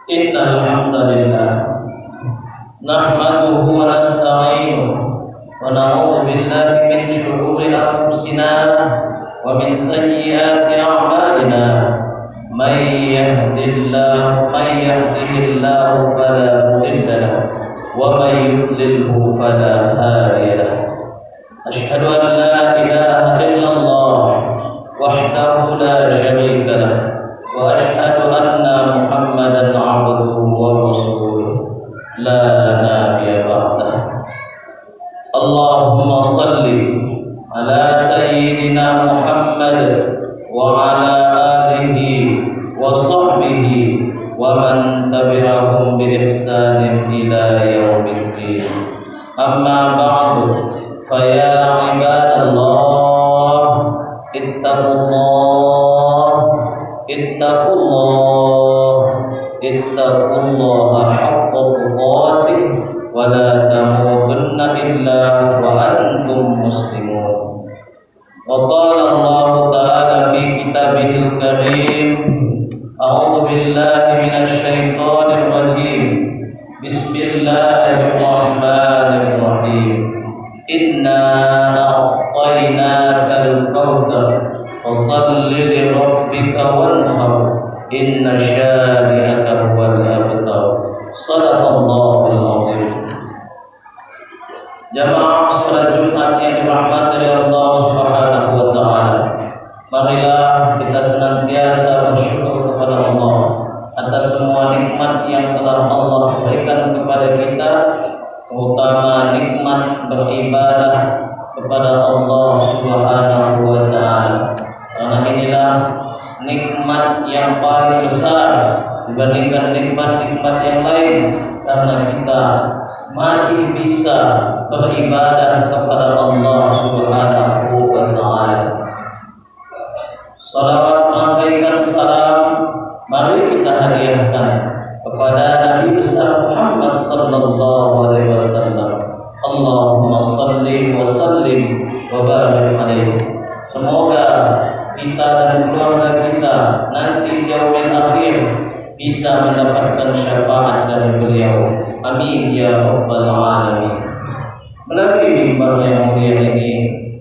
Innal hamdalillah nahmaduhu wa nasta'inuhu wa na'udzu billahi min shururi anfusina wa min sayyiati a'malina may yahdihillahu fala mudilla lahu wa may yudlilhu fala hadiya lahu. Asyhadu an la ilaha illallah wahdahu la syarika lahu wa asyhadu anna Muhammadan 'abduhu wa rasuluhu la nabiyya ba'dahu. Allahumma salli ala sayyidina Muhammad wa ala alihi wa sahbihi wa man tabi'ahum bi ihsanin ila yaumiddin. Amma ba'du, fa ya ibadallah ittaqullaha haqqa tuqatih wa la tamutunna illa wa antum muslimun. Wa qala Allah ta'ala fi kitabihil karim, a'udzu billahi minasy syaithanir rajim. Bismillahirrahmanirrahim. Inna a'tainakal kautsar fashalli li rabbika wanhar inna syani'aka huwal abtar. Shadaqallahul azim. Jamaah salat Jumat yang dirahmati oleh Allah Subhanahu wa taala, marilah kita senantiasa bersyukur kepada Allah atas semua nikmat yang telah Allah berikan kepada kita, terutama nikmat beribadah kepada Allah Subhanahu wa taala. Karena inilah nikmat yang paling besar dibandingkan nikmat-nikmat yang lain, karena kita masih bisa beribadah kepada Allah Subhanahu wa taala. Salawat memberikan salam mari kita hadiahkan kepada Nabi besar Muhammad sallallahu alaihi wasallam. Allahumma salli wa sallim wa barik alaihi. Semoga kita dan keluarga kita nanti di yaumil akhir bisa mendapatkan syafaat dari beliau. Amin ya rabbal alamin. Melalui mimbar yang mulia ini,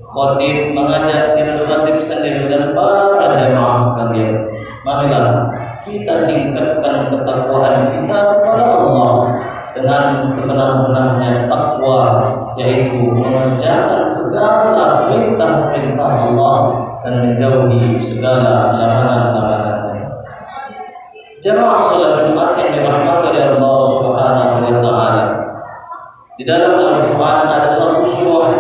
khatib mengajak diri khatib sendiri dan para jamaah sekalian, marilah kita tingkatkan ketakwaan kita kepada Allah dengan sebenar-benarnya takwa, yaitu mengerjakan segala perintah-perintah Allah dan menjauhi segala larangan-larangannya. Jamaah salat Jumat yang dirahmati oleh Allah Subhanahu wa taala, di dalam Al-Quran ada satu surah.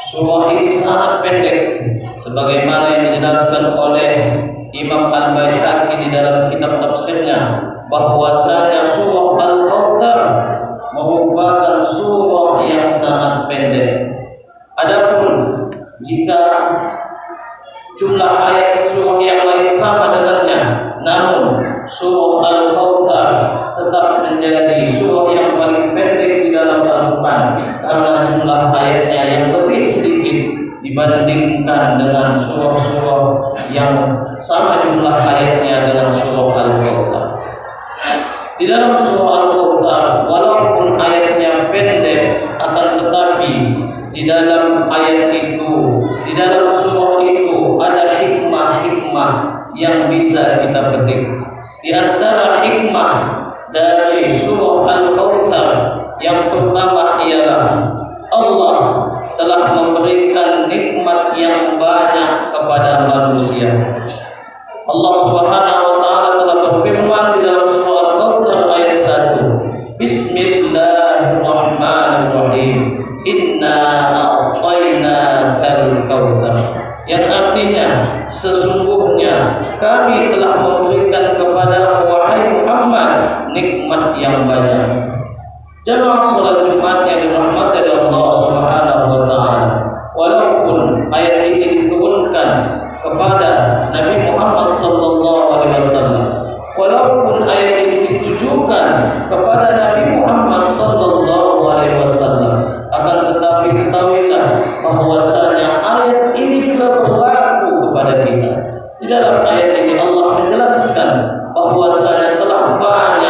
Surah ini sangat pendek, sebagaimana yang dijelaskan oleh Imam Al-Baihaqi di dalam kitab tafsirnya, bahwasanya surah Al-Kautsar merupakan surah yang sangat pendek. Adapun jika jumlah ayat surah yang lain sama dengannya, namun surah Al-Kautsar tetap menjadi surah yang paling pendek di dalam Al-Quran, karena jumlah ayatnya yang lebih sedikit dibandingkan dengan surah-surah yang sama jumlah ayatnya dengan surah Al-Kautsar. Di dalam surah Al-Kautsar, walaupun ayatnya pendek, akan tetapi di dalam ayat itu, di dalam surah itu ada hikmah-hikmah yang bisa kita petik. Di antara hikmah dari surah Al-Kautsar yang pertama ialah Allah telah memberikan nikmat yang banyak kepada manusia. Allah Subhanahu wa taala telah berfirman di dalam surah Al-Kautsar ayat 1, Bismillahirrahmanirrahim. Inna a'tainakal kautsar, yang artinya sesungguhnya kami telah memberikan kepada wahai Muhammad nikmat yang banyak. Jamaah salat Jumat yang dirahmati oleh Allah Subhanahu wa taala, walaupun ayat ini diturunkan kepada Nabi Muhammad sallallahu alaihi wasallam, walaupun ayat ini ditujukan kepada Nabi Muhammad sallallahu alaihi wasallam, akan tetapi ketahuilah bahwasanya ayat ini juga berlaku kepada kita. Di dalam ayat ini Allah menjelaskan bahwasanya telah banyak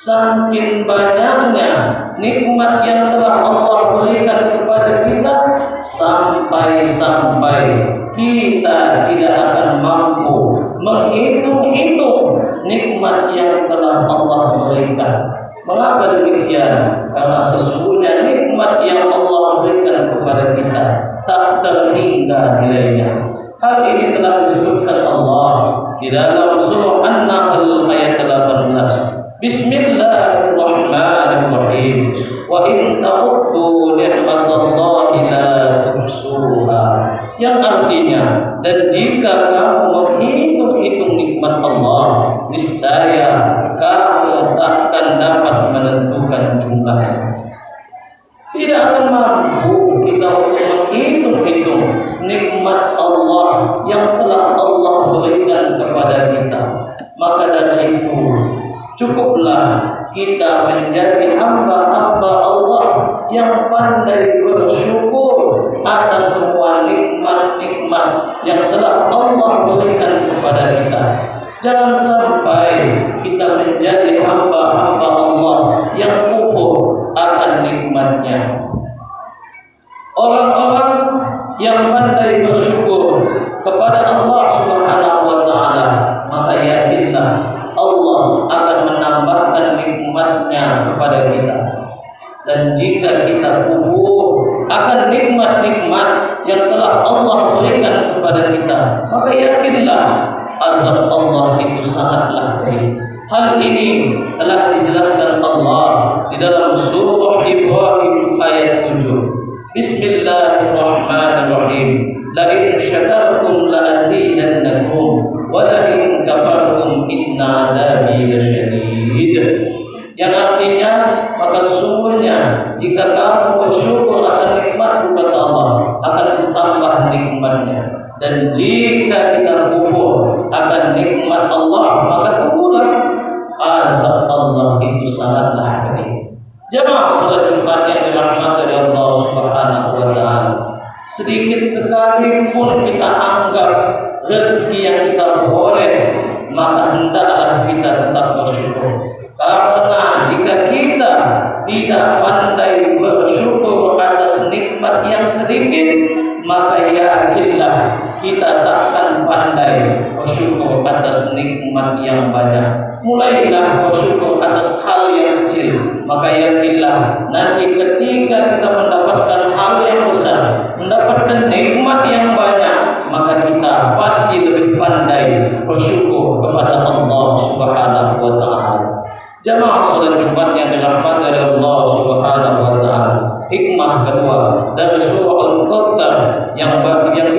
saking banyaknya nikmat yang telah Allah berikan kepada kita, sampai-sampai kita tidak akan mampu menghitung-hitung nikmat yang telah Allah berikan. Mengapa demikian? Karena sesungguhnya nikmat yang Allah berikan kepada kita tak terhingga nilainya. Hal ini telah disebutkan Allah di dalam surah An-Nahl ayat 18. Bismillahirrahmanirrahim. Wa in ta'uddu ni'matallahi la tuhsuha. Yang artinya, dan jika kamu menghitung-hitung nikmat Allah, niscaya kamu takkan dapat menentukan jumlahnya. Tidak akan mampu kita untuk menghitung-hitung nikmat Allah yang telah Allah berikan kepada kita. Maka dari itu, cukuplah kita menjadi hamba-hamba Allah yang pandai bersyukur atas semua nikmat-nikmat yang telah Allah berikan kepada kita. Jangan sampai kita menjadi hamba-hamba Allah yang kufur akan nikmatnya. Orang-orang yang pandai bersyukur kepada Allah Subhanahu wa Ta'ala, maka yakinlah Allah akan menambahkan nikmatnya kepada kita. Dan jika kita kufur akan nikmat-nikmat yang telah Allah berikan kepada kita, maka yakinlah azab Allah itu sangatlah pedih. Hal ini telah dijelaskan Allah di dalam surah Ibrahim ayat 7. Bismillahirrahmanirrahim. La in syakartum la azidannakum wa la in kafartum inna adzabi lasyadid. Yang artinya, maka sesungguhnya jika kamu bersyukur akan nikmat kata Allah, akan ditambah nikmatnya. Dan jika kita kufur akan nikmat Allah, maka tunggulah azab Allah itu sangatlah pedih. Jemaah salat Jumat yang dirahmati oleh Allah Subhanahu wa Ta'ala, sedikit sekalipun kita anggap rezeki yang kita boleh, maka hendaklah kita tetap bersyukur. Karena jika kita tidak pandai bersyukur atas nikmat yang sedikit, maka yakinlah kita takkan pandai bersyukur atas nikmat yang banyak. Mulailah bersyukur atas hal yang kecil, maka yakinlah nanti ketika kita mendapatkan hal yang besar, mendapatkan nikmat yang banyak, maka kita pasti lebih pandai bersyukur kepada Allah Subhanahu wa Ta'ala. Jamaah salat Jumat yang dirahmati oleh Allah Subhanahu wa Ta'ala, hikmah kedua dari surah Al-Kautsar yang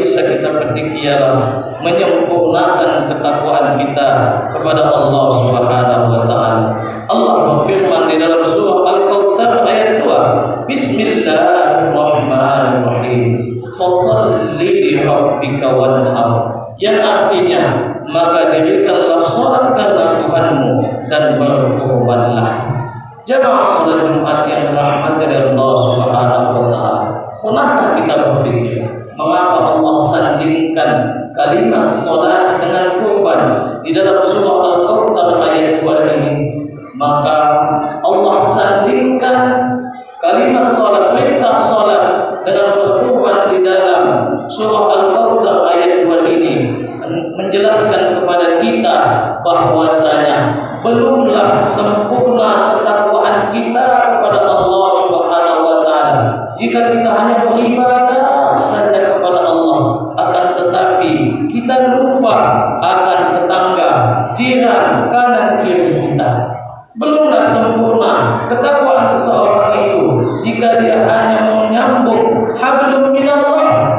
bisa kita petik ialah menyempurnakan ketakwaan kita kepada Allah Subhanahu wa Ta'ala. Allah berfirman di dalam surah Al-Kautsar ayat 2, Bismillahirrahmanirrahim. Fashalli li rabbika wanhar. Yang artinya, maka dirikanlah salat karena Tuhanmu dan berkorbanlah. Jemaah salat Jumat yang dirahmati oleh Allah Subhanahu wa Ta'ala, pernahkah kita berpikir mengapa Allah sandingkan kalimat salat dengan kurban di dalam surah Al-Kautsar ayat 2 ini? Maka Allah sandingkan kalimat salat, perintah salat dengan berkurban di dalam surah Al-Kautsar ayat 2 ini menjelaskan kepada kita bahwasanya belumlah sempurna ketakwaan kita kepada Allah Subhanahu wa Ta'ala jika kita hanya beribadah saja kepada Allah, akan tetapi kita lupa akan tetangga, jiran, kanan kiri kita. Belumlah sempurna ketakwaan seseorang itu jika dia hanya menyambung hablum minallah,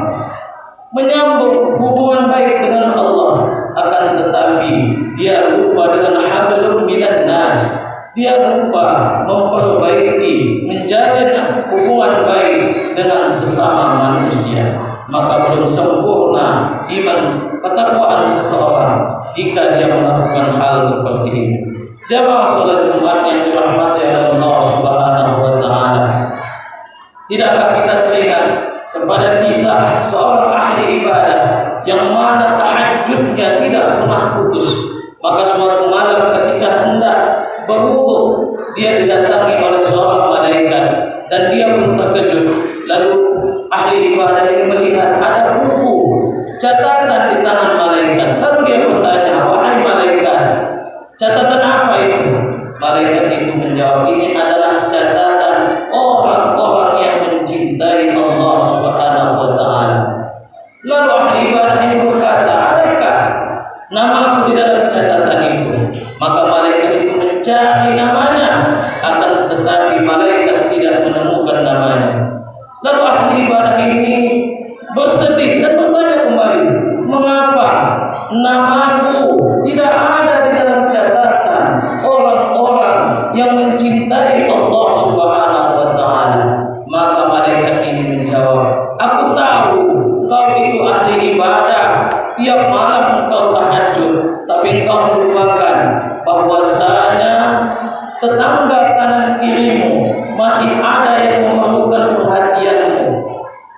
menyambung hubungan baik dengan Allah, akan tetapi dia lupa dengan hablum minan nas. Dia lupa memperbaiki, menjalin hubungan baik dengan sesama manusia. Maka belum sempurna iman ketakwaan seseorang jika dia melakukan hal seperti ini. Jamaah salat Jumat yang dirahmati oleh Allah Subhanahu wa Ta'ala, tidakkah kita teringat kepada kisah seorang ahli ibadah yang mana tahajudnya tidak pernah putus? Maka suatu malam ketika hendak berwudu, dia didatangi oleh seorang malaikat dan dia pun terkejut. Lalu ahli ibadah ini melihat ada buku catatan di tangan malaikat. Lalu dia bertanya, wahai malaikat, catatan apa itu? Malaikat itu menjawab, ini adalah catatan orang-orang yang mencintai Allah Subhanahu wa Ta'ala. Lalu ahli ibadah ini berkata, adakah namaku di dalam catatan itu? Maka malaikat itu mencari namanya, akan tetapi malaikat tidak menemukan namanya. Lalu ahli ibadah ini bersedih dan bertanya kembali, mengapa namaku tidak ada di dalam catatan orang-orang yang mencintai Allah Subhanahu wa Ta'ala? Maka malaikat ini menjawab, aku tahu kau itu ahli ibadah, tiap malam engkau tahajud, tapi engkau melupakan bahwasanya tetangga kanan kirimu masih ada yang memerlukan perhatianmu.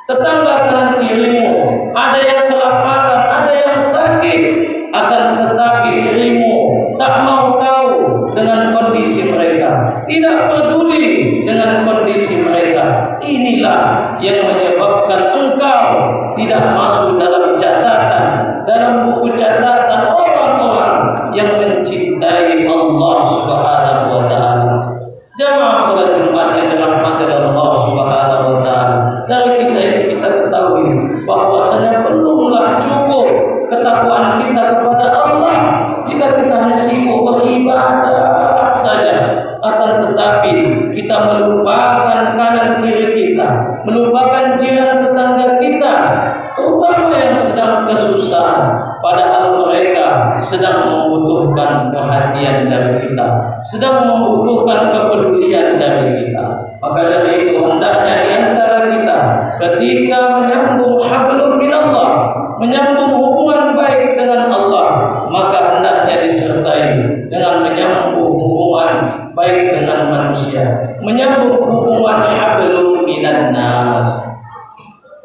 Tetangga kanan kirimu ada yang kelaparan, ada yang sakit, akan tetapi dirimu tak mau tahu dengan kondisi mereka, tidak peduli dengan kondisi mereka. Inilah yang menyebabkan engkau tidak masuk dalam catatan, dalam buku catatan orang-orang yang mencintai Allah Subhanahu wa Ta'ala. Jamaah salat Jumat yang dirahmati Allah Subhanahu wa Ta'ala. Dari kisah ini kita ketahui bahwasanya belumlah cukup ketakwaan kita kepada Allah jika kita hanya sibuk beribadah saja, akan tetapi kita melupakan kanan kiri kita, melupakan jiran tetangga kita, terutama yang sedang kesusahan, padahal mereka sedang membutuhkan perhatian dari kita, sedang membutuhkan kepedulian dari kita. Maka dari itu hendaknya di antara kita ketika menyambung hablum minallah, menyambung hubungan baik dengan Allah, maka hendaknya disertai dengan menyambung hubungan baik dengan manusia, menyambung hubungan hablum minan nas.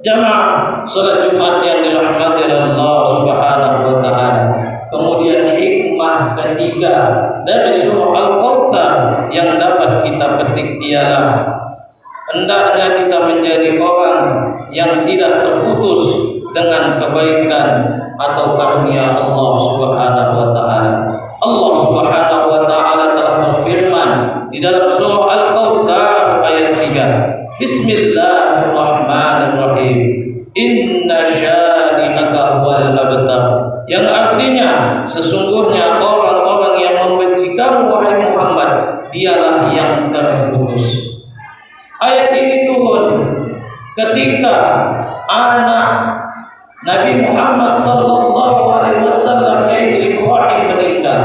Jamaah salat Jumat yang dirahmati Allah Subhanahu wa Ta'ala. Kemudian hikmah ketiga dari surah Al-Kautsar yang dapat kita petik ialah hendaknya kita menjadi orang yang tidak terputus dengan kebaikan atau karunia Allah Subhanahu wa Ta'ala. Allah Subhanahu wa Ta'ala telah berfirman di dalam surah Al-Kautsar ayat 3. Bismillahirrahmanirrahim. Inna syani'aka huwal abtar. Yang artinya sesungguhnya orang-orang yang membenci kamu wahai Muhammad, dialah yang terputus. Ayat ini turun ketika anak Nabi Muhammad sallallahu alaihi wasallam yaitu Ibrahim meninggal.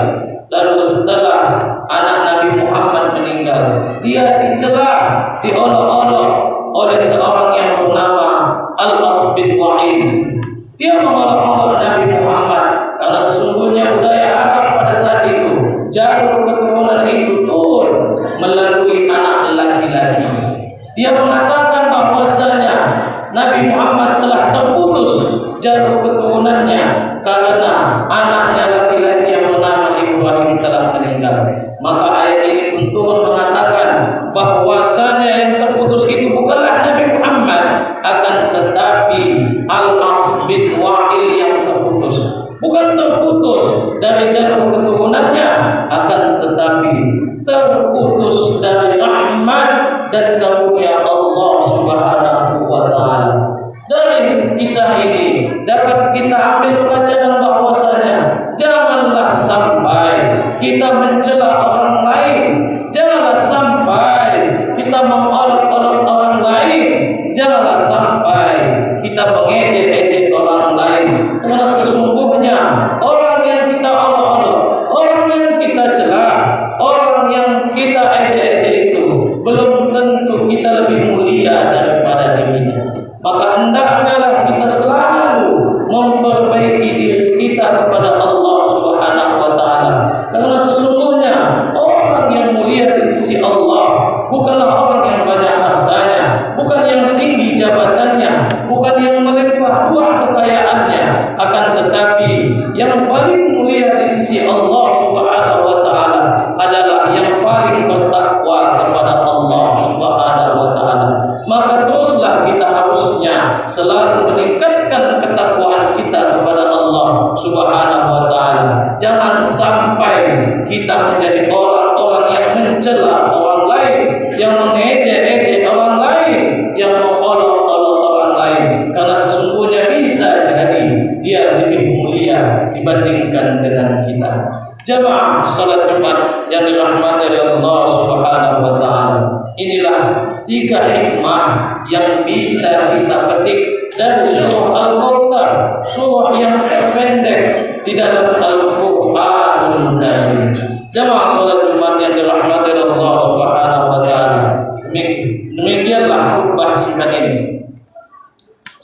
Lalu setelah anak Nabi Muhammad meninggal, dia dicela, diolok-olok oleh seorang yang bernama Al-As bin Wa'il. Dia mengolok-olok Nabi Muhammad karena sesungguhnya budaya Arab pada saat itu jalur keturunan itu turun melalui anak laki-laki. Dia mengatakan bahwasanya Nabi Muhammad telah terputus jalur keturunannya karena anaknya laki-laki yang bernama Ibrahim telah meninggal. Maka ayat ini pun turun mengatakan bahwasanya yang terputus itu bukanlah Nabi Muhammad, akan tetapi Al-As bin Wa'il yang terputus. Bukan terputus dari jalur keturunannya, akan tetapi terputus dari rahmat dan karunia Allah Subhanahu wa Ta'ala. Dari kisah ini dapat kita ambil pelajaran bahwasanya janganlah sampai kita mencela orang lain, janganlah sampai kita mengolok-olok orang lain, janganlah sampai kita mengejek-ejek orang lain. Karena sesungguhnya orang yang kita olok-olok, orang yang kita cela, orang yang kita ejek-ejek itu belum tentu kita lebih mulia daripada dirinya. Maka hendaknya kita selalu memperbaiki diri kita kepada Allah Subhanahu wa Ta'ala. Karena sesungguhnya orang yang mulia di sisi Allah bukanlah orang yang banyak hartanya, bukan yang tinggi jabatannya, bukan yang melimpah ruah kekayaannya, akan tetapi yang paling mulia di sisi Allah Subhanahu wa Ta'ala adalah yang paling bertakwa selalu meningkatkan ketakwaan kita kepada Allah Subhanahu wa taala. Jangan sampai kita menjadi orang-orang yang mencela orang lain, yang mengejek-ejek orang lain, yang mengolok-olok orang lain, karena sesungguhnya bisa jadi dia lebih mulia dibandingkan dengan kita. Jamaah salat Jumat yang dirahmati oleh Allah Subhanahu wa taala. Inilah 3 hikmah yang bisa kita petik dari surah Al-Kautsar, surah yang terpendek di dalam Al-Qur'anul Karim. Jamaah salat Jumat yang dirahmati oleh Allah Subhanahu wa taala. Demikianlah khutbah singkat ini.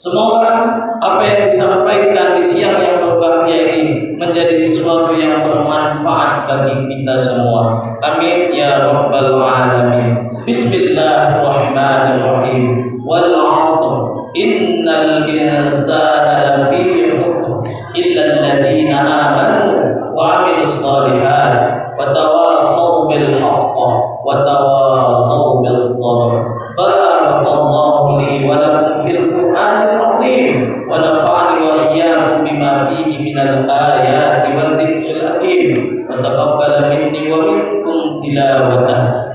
Semoga apa yang disampaikan di siang yang berbahagia ini menjadi sesuatu yang bermanfaat bagi kita semua. Amin ya rabbal alamin. Bismillahirrahmanirrahim. Wal 'ashr innal insana lafi khusr illa alladhina amanu wa 'amilus shalihat wa tawassaw bil haqq wa tawassaw bis sabr. Barakallahu li wa lakum fil Qur'anil azim wa nafa'ani wa iyyakum bima fihi minal ayati wa dzikril hakim wa taqabbal minni wa minkum tilawatah